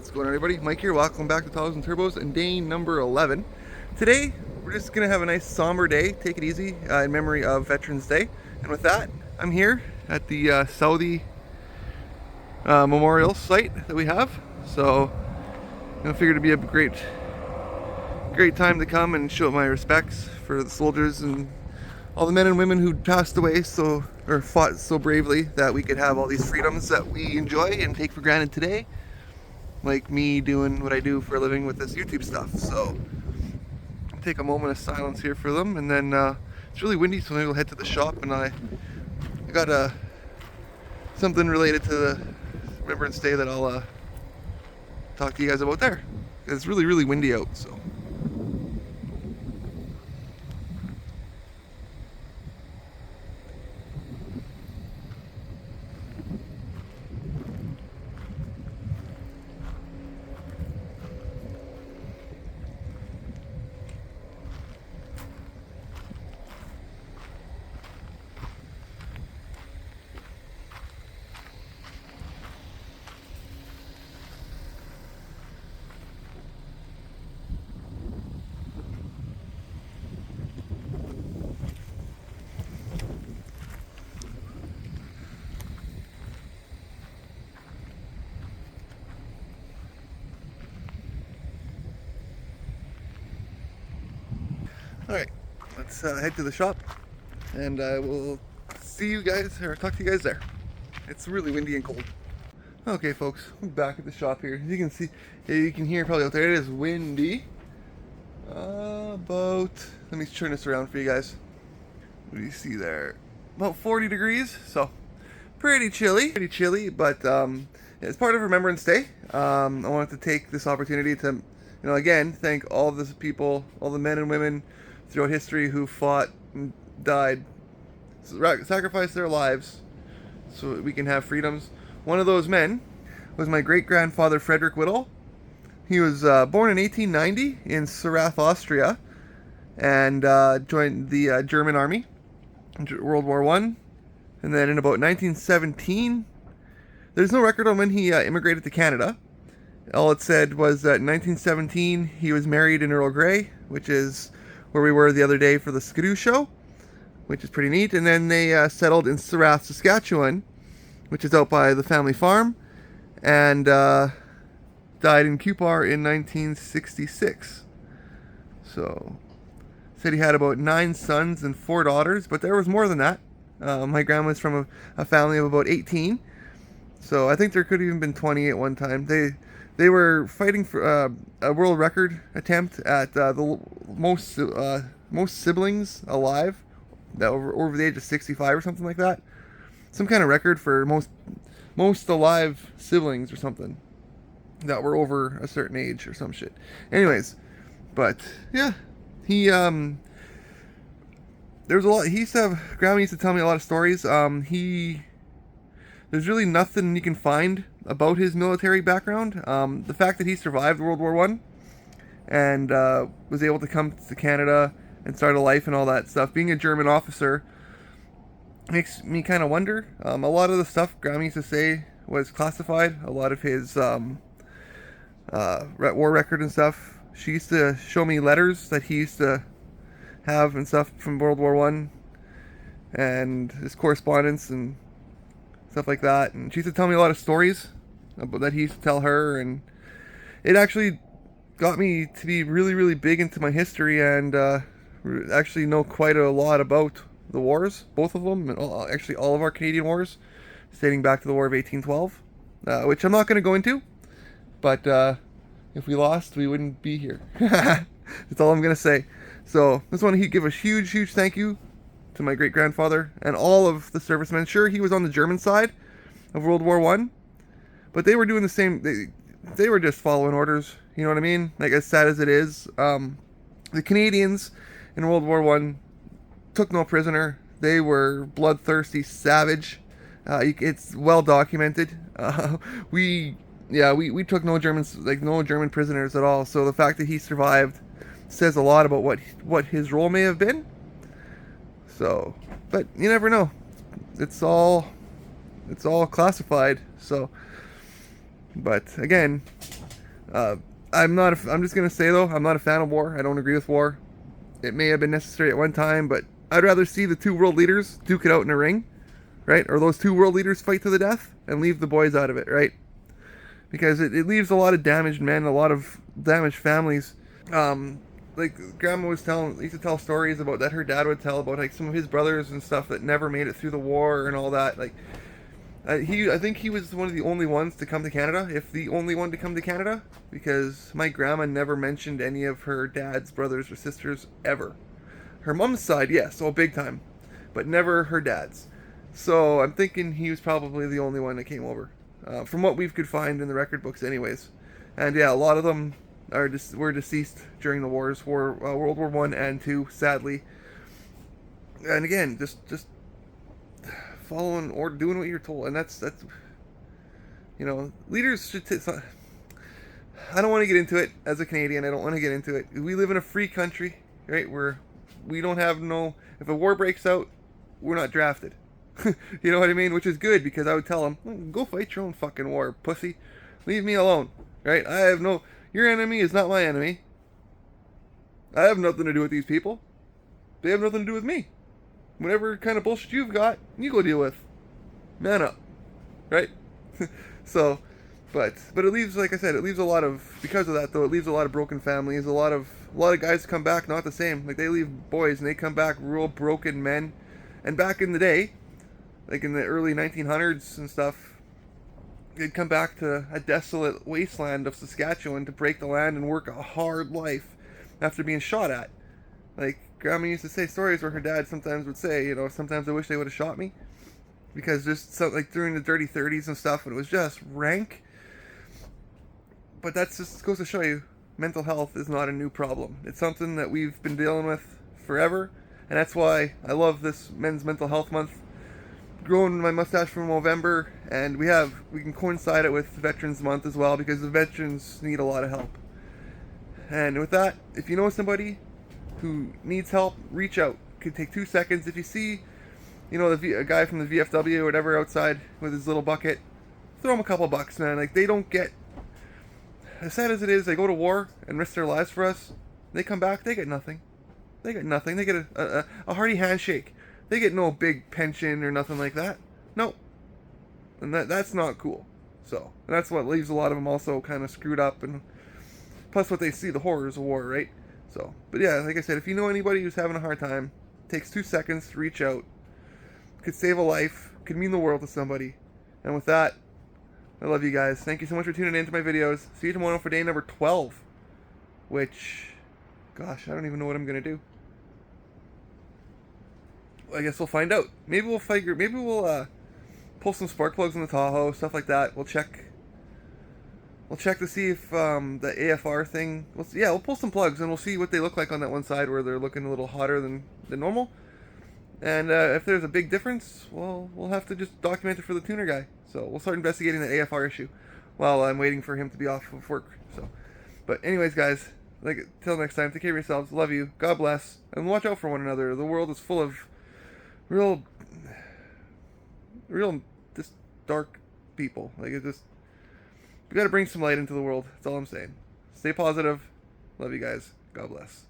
What's going on, everybody? Mike here. Welcome back to Tahoes and Turbos and day number 11. Today, we're just going to have a nice somber day. Take it easy in memory of Veterans Day. And with that, I'm here at the Southey memorial site that we have. So, I figured it'd be a great time to come and show my respects for the soldiers and all the men and women who passed away or fought so bravely that we could have all these freedoms that we enjoy and take for granted today. Like me doing what I do for a living with this YouTube stuff. So I'll take a moment of silence here for them, and then it's really windy, so maybe we'll head to the shop, and I got something related to the Remembrance Day that I'll talk to you guys about there. It's really windy out, so. Alright, let's head to the shop, and we'll see you guys, or talk to you guys there. It's really windy and cold. Okay folks, I'm back at the shop here. As you can see, you can hear probably out there, it is windy. Let me turn this around for you guys. What do you see there? About 40 degrees, so pretty chilly, but it's part of Remembrance Day. I wanted to take this opportunity to, again, thank all of the people, all the men and women throughout history who fought and died, sacrificed their lives so that we can have freedoms. One of those men was my great-grandfather Frederick Whittle. He was born in 1890 in Sarath, Austria, and joined the German army in World War I. And then in about 1917, there's no record on when he immigrated to Canada. All it said was that in 1917 he was married in Earl Grey, which is where we were the other day for the Skidoo show, which is pretty neat. And then they settled in Southey Saskatchewan, which is out by the family farm, and died in Cupar in 1966. So, said he had about 9 sons and 4 daughters, but there was more than that. My grandma's from a family of about 18, so I think there could have even been 20 at one time. They were fighting for a world record attempt at the most siblings alive that over the age of 65 or something like that. Some kind of record for most alive siblings or something that were over a certain age or some shit. Anyways, but yeah, he there was a lot. Grandma used to tell me a lot of stories. There's really nothing you can find about his military background. The fact that he survived World War I and was able to come to Canada and start a life and all that stuff, being a German officer, makes me kind of wonder. A lot of the stuff Grandma used to say was classified. A lot of his war record and stuff. She used to show me letters that he used to have and stuff from World War I and his correspondence and stuff like that. And she used to tell me a lot of stories that he used to tell her, and it actually got me to be really big into my history and actually know quite a lot about the wars, both of them, and actually all of our Canadian wars, dating back to the War of 1812, which I'm not going to go into, but if we lost, we wouldn't be here. That's all I'm going to say. So, I just want to give a huge thank you to my great-grandfather and all of the servicemen. Sure, he was on the German side of World War I, but they were doing the same. They were just following orders. You know what I mean? Like, as sad as it is, the Canadians in World War I took no prisoner. They were bloodthirsty, savage. It's well documented. We took no German prisoners at all. So the fact that he survived says a lot about what his role may have been. So, but you never know. It's all classified. So, but again, I'm just gonna say though, I'm not a fan of war. I don't agree with war. It may have been necessary at one time, but I'd rather see the two world leaders duke it out in a ring, right? Or those two world leaders fight to the death and leave the boys out of it, right? Because it leaves a lot of damaged men, a lot of damaged families. Like Grandma used to tell stories about that her dad would tell about like some of his brothers and stuff that never made it through the war and all that. Like I think he was one of the only ones to come to Canada, if the only one to come to Canada, because my grandma never mentioned any of her dad's brothers or sisters ever. Her mom's side, yes, oh big time, but never her dad's. So I'm thinking he was probably the only one that came over, from what we could find in the record books, anyways. And yeah, a lot of them were deceased during the wars, World War I and II, sadly. And again, just following or doing what you're told, and that's leaders should. I don't want to get into it as a Canadian. I don't want to get into it. We live in a free country, right? We don't have no. If a war breaks out, we're not drafted. You know what I mean? Which is good, because I would tell them, go fight your own fucking war, pussy. Leave me alone, right? Your enemy is not my enemy. I have nothing to do with these people. They have nothing to do with me. Whatever kind of bullshit you've got, you go deal with. Man up, right? So, but it leaves, like I said, it leaves a lot of, because of that though, it leaves a lot of broken families. A lot of guys come back not the same. Like they leave boys and they come back real broken men. And back in the day, like in the early 1900s and stuff, they'd come back to a desolate wasteland of Saskatchewan to break the land and work a hard life after being shot at. Like, Grandma used to say stories where her dad sometimes would say, sometimes I wish they would have shot me. Because just like during the dirty 30s and stuff, and it was just rank. But that just goes to show you, mental health is not a new problem. It's something that we've been dealing with forever. And that's why I love this Men's Mental Health Month. Growing my mustache from November, and we can coincide it with Veterans Month as well, because the veterans need a lot of help. And with that, if you know somebody who needs help, reach out. It could take 2 seconds. If you see, a guy from the VFW or whatever outside with his little bucket, throw him a couple bucks, man. Like, they don't get, as sad as it is, they go to war and risk their lives for us. They come back, they get nothing. They get nothing. They get a hearty handshake. They get no big pension or nothing like that. No. And that's not cool. So, and that's what leaves a lot of them also kind of screwed up, and plus what they see, the horrors of war, right? So, but yeah, like I said, if you know anybody who's having a hard time, it takes 2 seconds to reach out. Could save a life, could mean the world to somebody. And with that, I love you guys. Thank you so much for tuning in to my videos. See you tomorrow for day number 12. Which, gosh, I don't even know what I'm going to do. I guess we'll find out. Maybe we'll pull some spark plugs in the Tahoe, stuff like that. We'll check to see if the AFR thing. We'll pull some plugs and we'll see what they look like on that one side where they're looking a little hotter than normal. And if there's a big difference, well, we'll have to just document it for the tuner guy. So we'll start investigating the AFR issue while I'm waiting for him to be off of work. So, but anyways, guys, till next time, take care of yourselves. Love you. God bless, and watch out for one another. The world is full of real just dark people. We gotta bring some light into the world. That's all I'm saying. Stay positive. Love you guys. God bless.